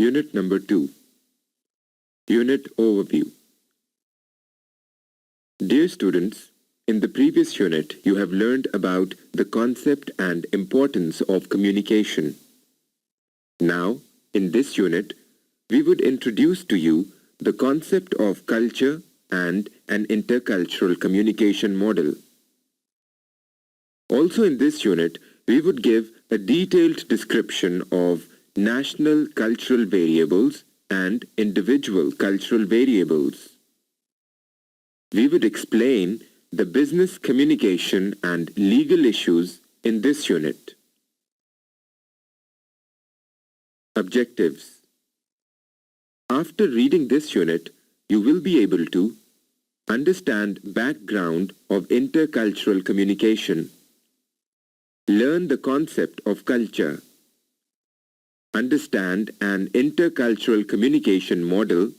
Unit number 2. Unit Overview. Dear students, in the previous unit you have learned about the concept and importance of communication. Now, in this unit, we would introduce to you the concept of culture and an intercultural communication model. Also in this unit, we would give a detailed description of national cultural variables and individual cultural variables. We would explain the business communication and legal issues in this unit. Objectives. After reading this unit, you will be able to understand background of intercultural communication, learn the concept of culture, understand an intercultural communication model,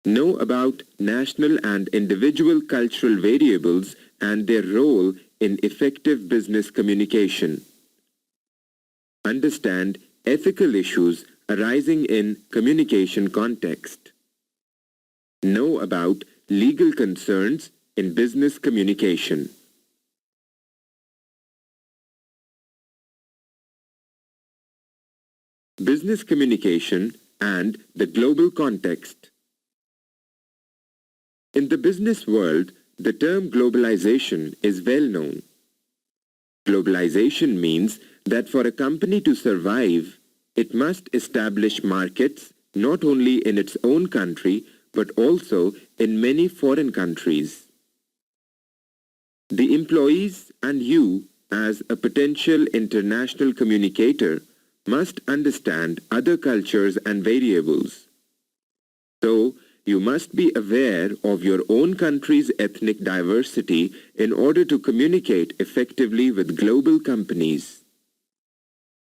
know about national and individual cultural variables and their role in effective business communication, understand ethical issues arising in communication context, know about legal concerns in business communication. Business communication and the global context. In the business world, the term globalization is well known. Globalization means that for a company to survive, it must establish markets not only in its own country but also in many foreign countries. The employees and you, as a potential international communicator, must understand other cultures and variables. So, you must be aware of your own country's ethnic diversity in order to communicate effectively with global companies.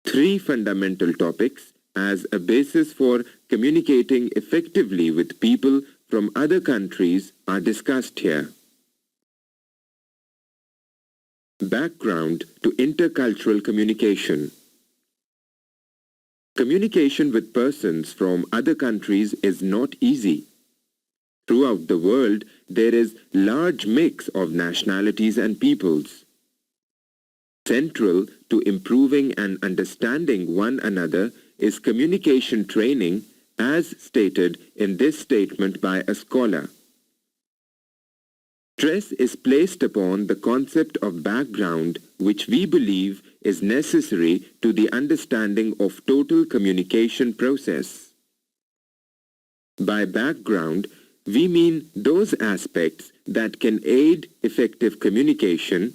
3 fundamental topics as a basis for communicating effectively with people from other countries are discussed here. Background to intercultural communication. Communication with persons from other countries is not easy. Throughout the world, there is large mix of nationalities and peoples. Central to improving and understanding one another is communication training, as stated in this statement by a scholar. Stress is placed upon the concept of background, which we believe is necessary to the understanding of total communication process. By background, we mean those aspects that can aid effective communication: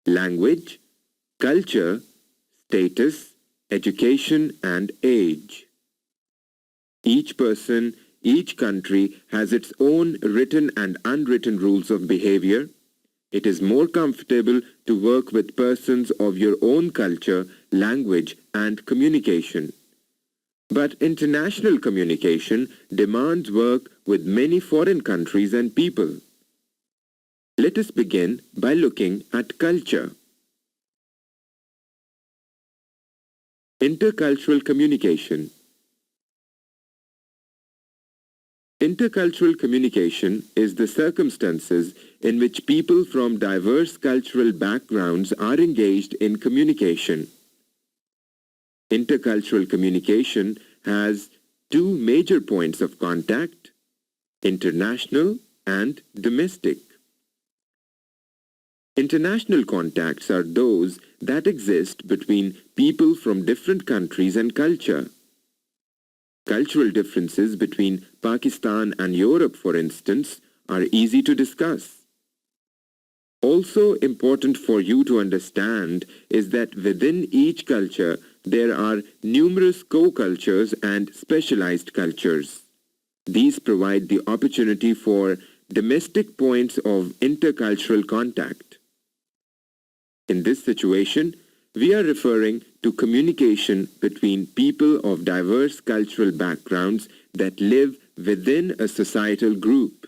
language, culture, status, education, and age. Each person, each country has its own written and unwritten rules of behavior. It is more comfortable to work with persons of your own culture, language, and communication. But international communication demands work with many foreign countries and people. Let us begin by looking at culture. Intercultural communication. Intercultural communication is the circumstances in which people from diverse cultural backgrounds are engaged in communication. Intercultural communication has 2 major points of contact: international and domestic. International contacts are those that exist between people from different countries and culture. Cultural differences between Pakistan and Europe, for instance, are easy to discuss. Also important for you to understand is that within each culture there are numerous co-cultures and specialized cultures. These provide the opportunity for domestic points of intercultural contact. In this situation, we are referring to communication between people of diverse cultural backgrounds that live within a societal group.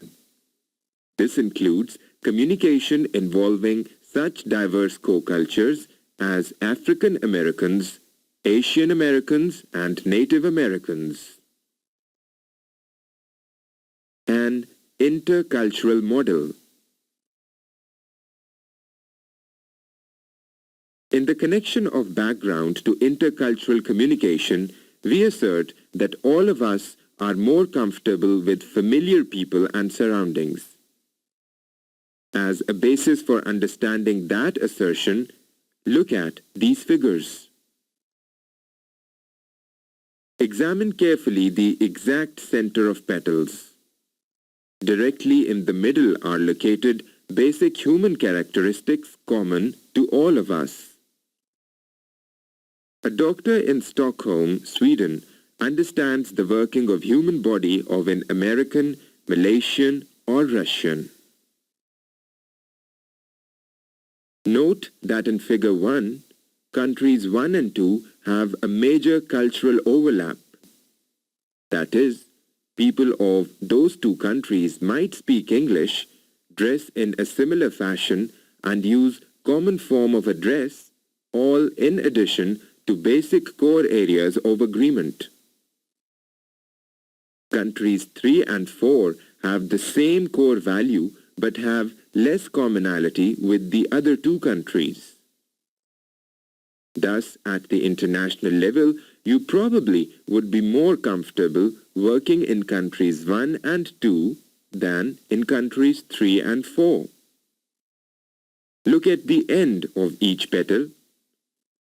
This includes communication involving such diverse co-cultures as African Americans, Asian Americans and Native Americans. An intercultural model. In the connection of background to intercultural communication, we assert that all of us are more comfortable with familiar people and surroundings. As a basis for understanding that assertion, look at these figures. Examine carefully the exact center of petals. Directly in the middle are located basic human characteristics common to all of us. A doctor in Stockholm, Sweden, understands the working of human body of an American, Malaysian, or Russian. Note that in Figure 1, countries 1 and 2 have a major cultural overlap. That is, people of those two countries might speak English, dress in a similar fashion, and use common form of address, all in addition to basic core areas of agreement. Countries 3 and 4 have the same core value but have less commonality with the other two countries. Thus, at the international level, you probably would be more comfortable working in countries 1 and 2 than in countries 3 and 4. Look at the end of each petal.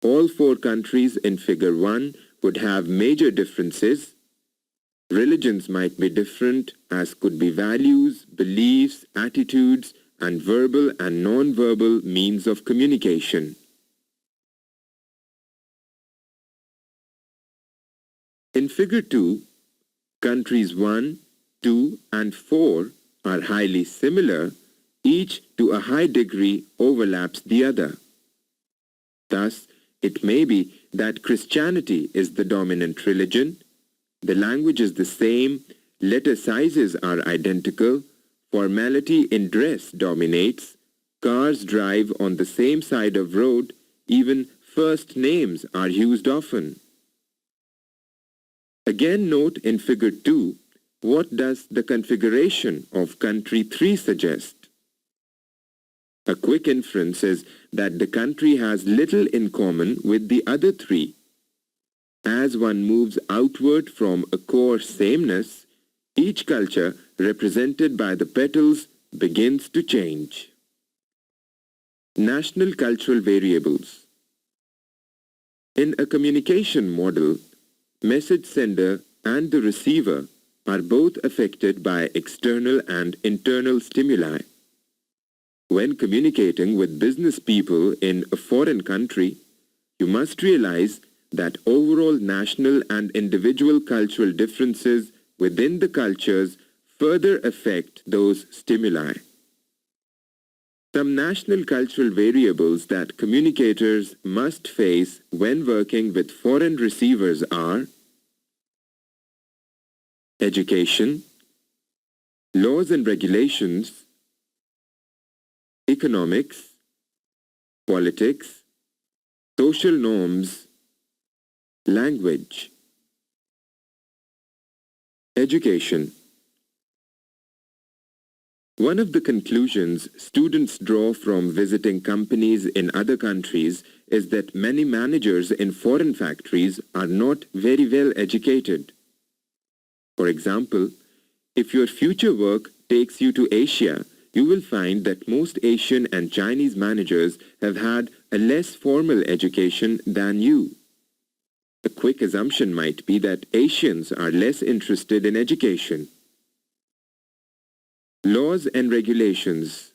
All 4 countries in Figure 1 would have major differences. Religions might be different, as could be values, beliefs, attitudes, and verbal and non-verbal means of communication. In Figure 2, countries 1, 2, and 4 are highly similar, each to a high degree overlaps the other. Thus, it may be that Christianity is the dominant religion, the language is the same, letter sizes are identical, formality in dress dominates, cars drive on the same side of road, even first names are used often. Again note in Figure 2, what does the configuration of country 3 suggest? A quick inference is that the country has little in common with the other 3. As one moves outward from a core sameness, each culture represented by the petals begins to change. National cultural variables. In a communication model, message sender and the receiver are both affected by external and internal stimuli. When communicating with business people in a foreign country, you must realize that overall national and individual cultural differences within the cultures further affect those stimuli. Some national cultural variables that communicators must face when working with foreign receivers are education, laws and regulations, economics, politics, social norms, language. Education. One of the conclusions students draw from visiting companies in other countries is that many managers in foreign factories are not very well educated. For example, if your future work takes you to Asia, you will find that most Asian and Chinese managers have had a less formal education than you. A quick assumption might be that Asians are less interested in education. Laws and regulations.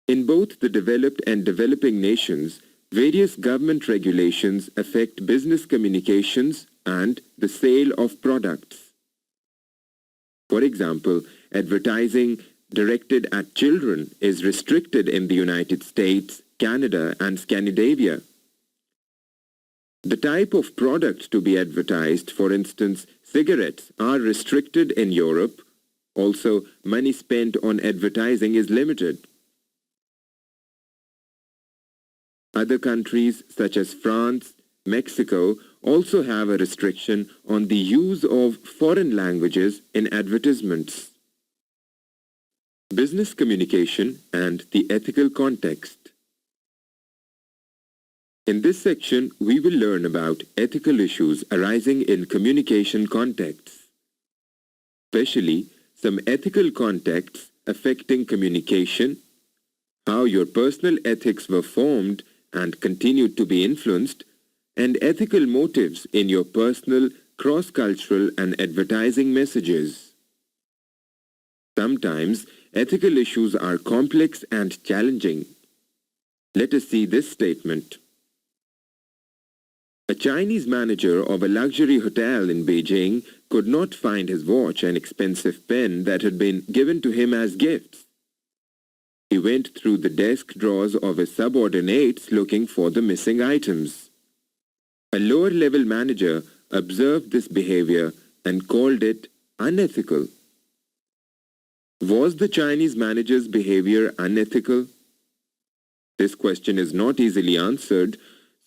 In both the developed and developing nations, various government regulations affect business communications and the sale of products. For example, advertising directed at children is restricted in the United States, Canada, and Scandinavia. The type of product to be advertised, for instance, cigarettes, are restricted in Europe. Also, money spent on advertising is limited. Other countries such as France, Mexico also have a restriction on the use of foreign languages in advertisements. Business communication and the ethical context. In this section, we will learn about ethical issues arising in communication contexts, especially some ethical contexts affecting communication, how your personal ethics were formed and continued to be influenced, and ethical motives in your personal, cross-cultural and advertising messages. Sometimes, ethical issues are complex and challenging. Let us see this statement. A Chinese manager of a luxury hotel in Beijing could not find his watch and expensive pen that had been given to him as gifts. He went through the desk drawers of his subordinates looking for the missing items. A lower-level manager observed this behavior and called it unethical. Was the Chinese manager's behavior unethical? This question is not easily answered,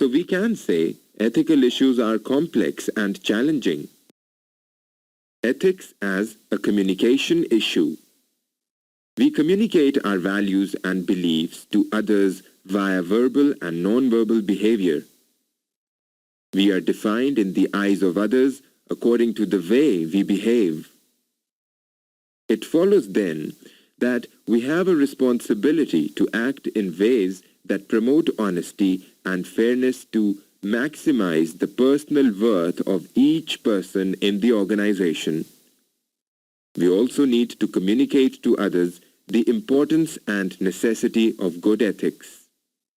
so we can say ethical issues are complex and challenging. Ethics as a communication issue. We communicate our values and beliefs to others via verbal and non-verbal behavior. We are defined in the eyes of others according to the way we behave. It follows then that we have a responsibility to act in ways that promote honesty and fairness to maximize the personal worth of each person in the organization. We also need to communicate to others the importance and necessity of good ethics.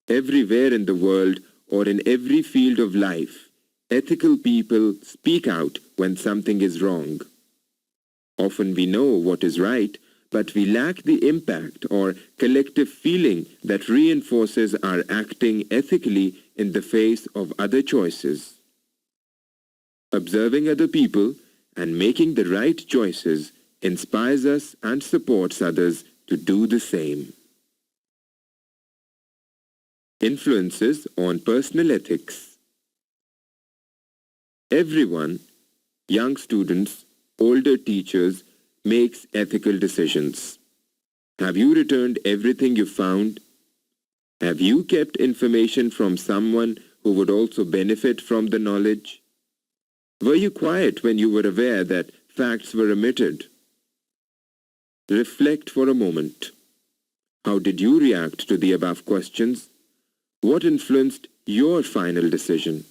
Everywhere in the world or in every field of life, ethical people speak out when something is wrong. Often we know what is right, but we lack the impact or collective feeling that reinforces our acting ethically in the face of other choices. Observing other people and making the right choices inspires us and supports others to do the same. Influences on personal ethics. Everyone, young students, older teachers, makes ethical decisions. Have you returned everything you found? Have you kept information from someone who would also benefit from the knowledge? Were you quiet when you were aware that facts were omitted? Reflect for a moment. How did you react to the above questions? What influenced your final decision?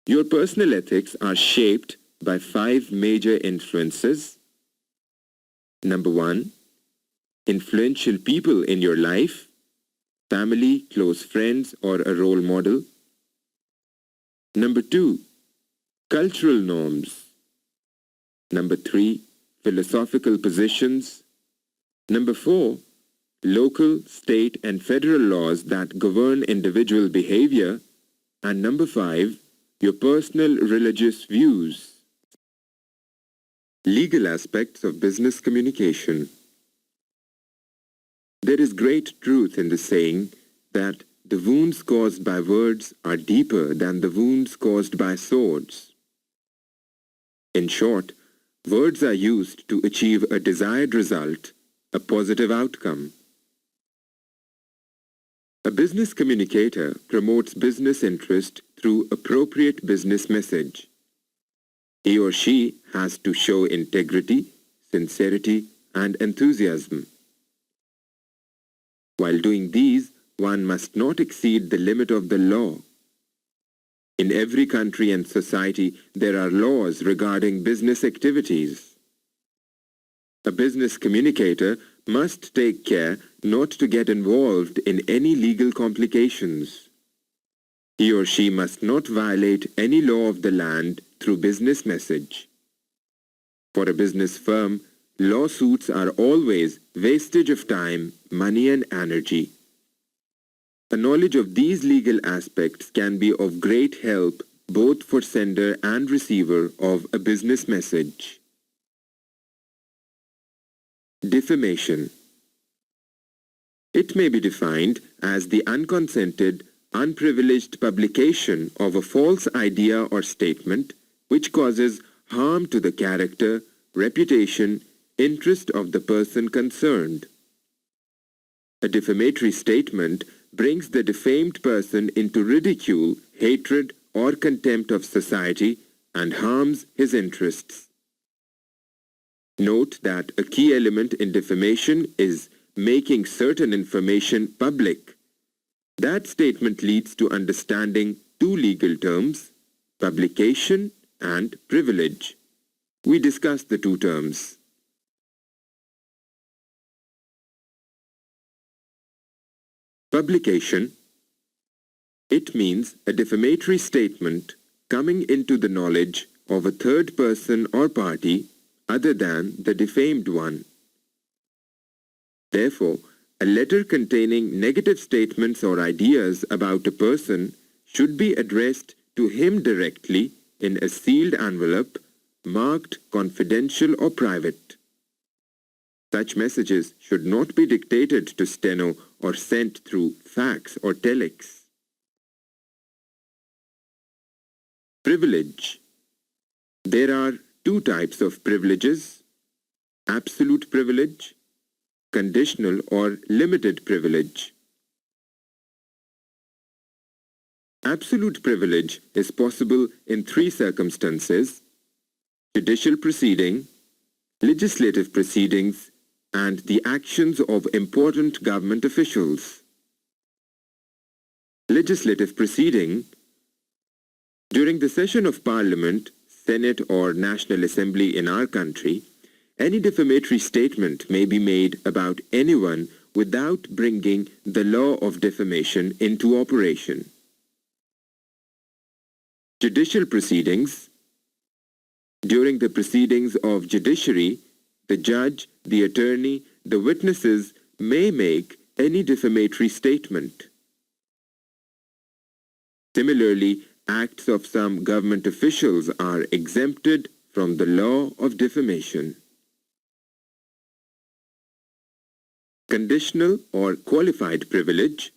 Your personal ethics are shaped by 5 major influences. Number 1, influential people in your life, family, close friends, or a role model. Number 2, cultural norms. Number 3, philosophical positions. Number 4, local, state, and federal laws that govern individual behavior. And number 5, your personal religious views. Legal aspects of business communication. There is great truth in the saying that the wounds caused by words are deeper than the wounds caused by swords. In short, words are used to achieve a desired result, a positive outcome. A business communicator promotes business interest through appropriate business message. He or she has to show integrity, sincerity, and enthusiasm. While doing these, one must not exceed the limit of the law. In every country and society, there are laws regarding business activities. A business communicator must take care not to get involved in any legal complications. He or she must not violate any law of the land through business message. For a business firm, lawsuits are always wastage of time, money, and energy. A knowledge of these legal aspects can be of great help both for sender and receiver of a business message. Defamation. It may be defined as the unconsented, unprivileged publication of a false idea or statement which causes harm to the character, reputation, interest of the person concerned. A defamatory statement brings the defamed person into ridicule, hatred, or contempt of society and harms his interests. Note that a key element in defamation is making certain information public. That statement leads to understanding two legal terms, publication and privilege. We discussed the two terms. Publication. It means a defamatory statement coming into the knowledge of a third person or party other than the defamed one. Therefore, a letter containing negative statements or ideas about a person should be addressed to him directly in a sealed envelope marked confidential or private. Such messages should not be dictated to steno or sent through fax or telex. Privilege. There are two types of privileges: absolute privilege, conditional or limited privilege. Absolute privilege is possible in three circumstances: judicial proceeding, legislative proceedings, and the actions of important government officials. Legislative proceeding. During the session of Parliament, Senate or National Assembly in our country, any defamatory statement may be made about anyone without bringing the law of defamation into operation. Judicial proceedings. During the proceedings of judiciary, the judge, the attorney, the witnesses may make any defamatory statement. Similarly, acts of some government officials are exempted from the law of defamation. Conditional or qualified privilege.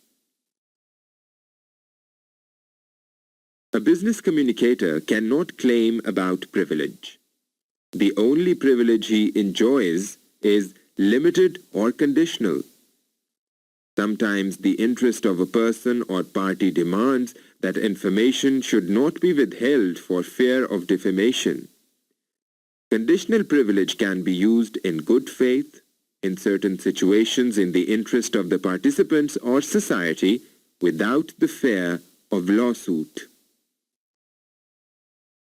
A business communicator cannot claim about privilege. The only privilege he enjoys is limited or conditional. Sometimes the interest of a person or party demands that information should not be withheld for fear of defamation. Conditional privilege can be used in good faith, in certain situations in the interest of the participants or society, without the fear of lawsuit.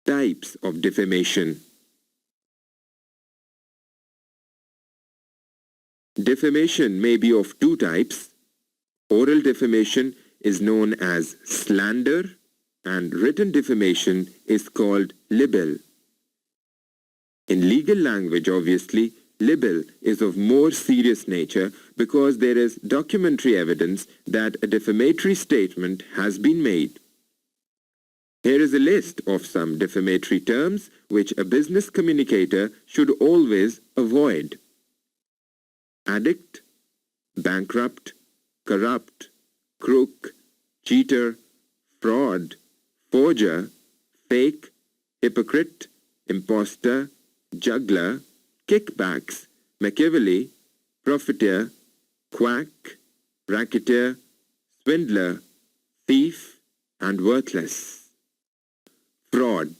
Types of defamation. Defamation may be of two types. Oral defamation is known as slander, and written defamation is called libel. In legal language, obviously, libel is of more serious nature because there is documentary evidence that a defamatory statement has been made. Here is a list of some defamatory terms which a business communicator should always avoid: addict, bankrupt, corrupt, crook, cheater, fraud, forger, fake, hypocrite, impostor, juggler, kickbacks, Machiavelli, profiteer, quack, racketeer, swindler, thief, and worthless. Fraud.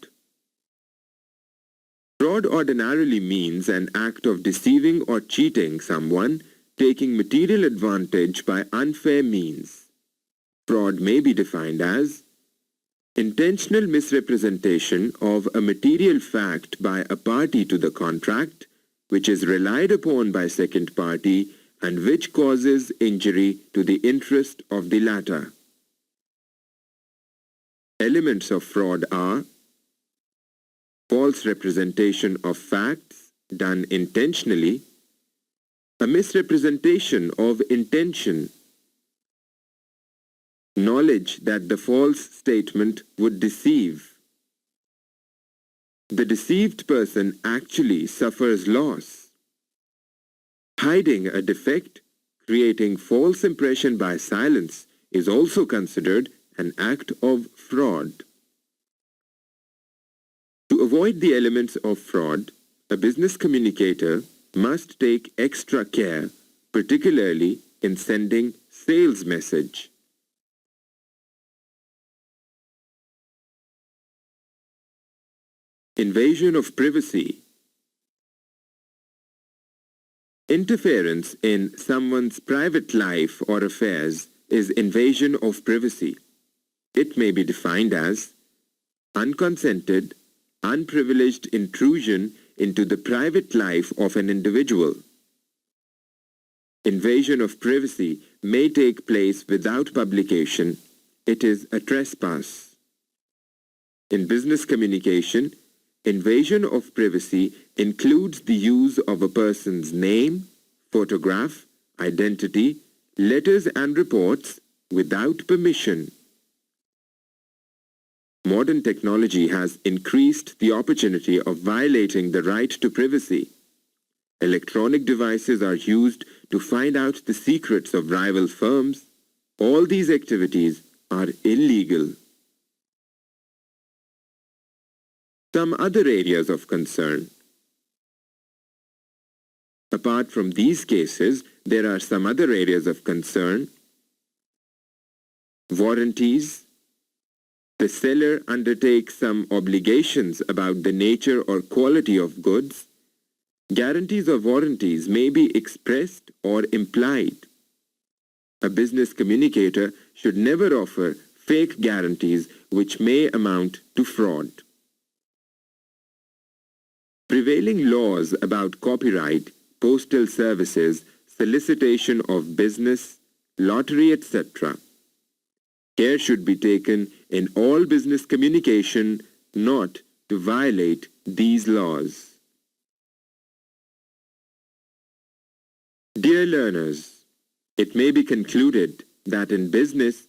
Fraud ordinarily means an act of deceiving or cheating someone, taking material advantage by unfair means. Fraud may be defined as intentional misrepresentation of a material fact by a party to the contract, which is relied upon by second party and which causes injury to the interest of the latter. Elements of fraud are false representation of facts done intentionally, a misrepresentation of intention, knowledge that the false statement would deceive. The deceived person actually suffers loss. Hiding a defect, Creating false impression by silence is also considered an act of fraud. To avoid the elements of fraud, a business communicator must take extra care, particularly in sending sales message. Invasion of privacy. Interference in someone's private life or affairs is invasion of privacy. It may be defined as unconsented, unprivileged intrusion into the private life of an individual. Invasion of privacy may take place without publication. It is a trespass. In business communication, invasion of privacy includes the use of a person's name, photograph, identity, letters and reports without permission. Modern technology has increased the opportunity of violating the right to privacy. Electronic devices are used to find out the secrets of rival firms. All these activities are illegal. Some other areas of concern. Apart from these cases, there are some other areas of concern. Warranties. The seller undertakes some obligations about the nature or quality of goods. Guarantees or warranties may be expressed or implied. A business communicator should never offer fake guarantees which may amount to fraud. Prevailing laws about copyright, postal services, solicitation of business, lottery, etc. Care should be taken in all business communication not to violate these laws. Dear learners, it may be concluded that in business,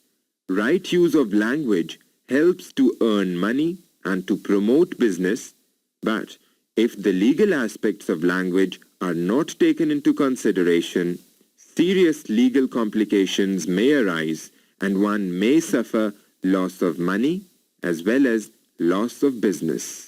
right use of language helps to earn money and to promote business, but if the legal aspects of language are not taken into consideration, serious legal complications may arise and one may suffer loss of money as well as loss of business.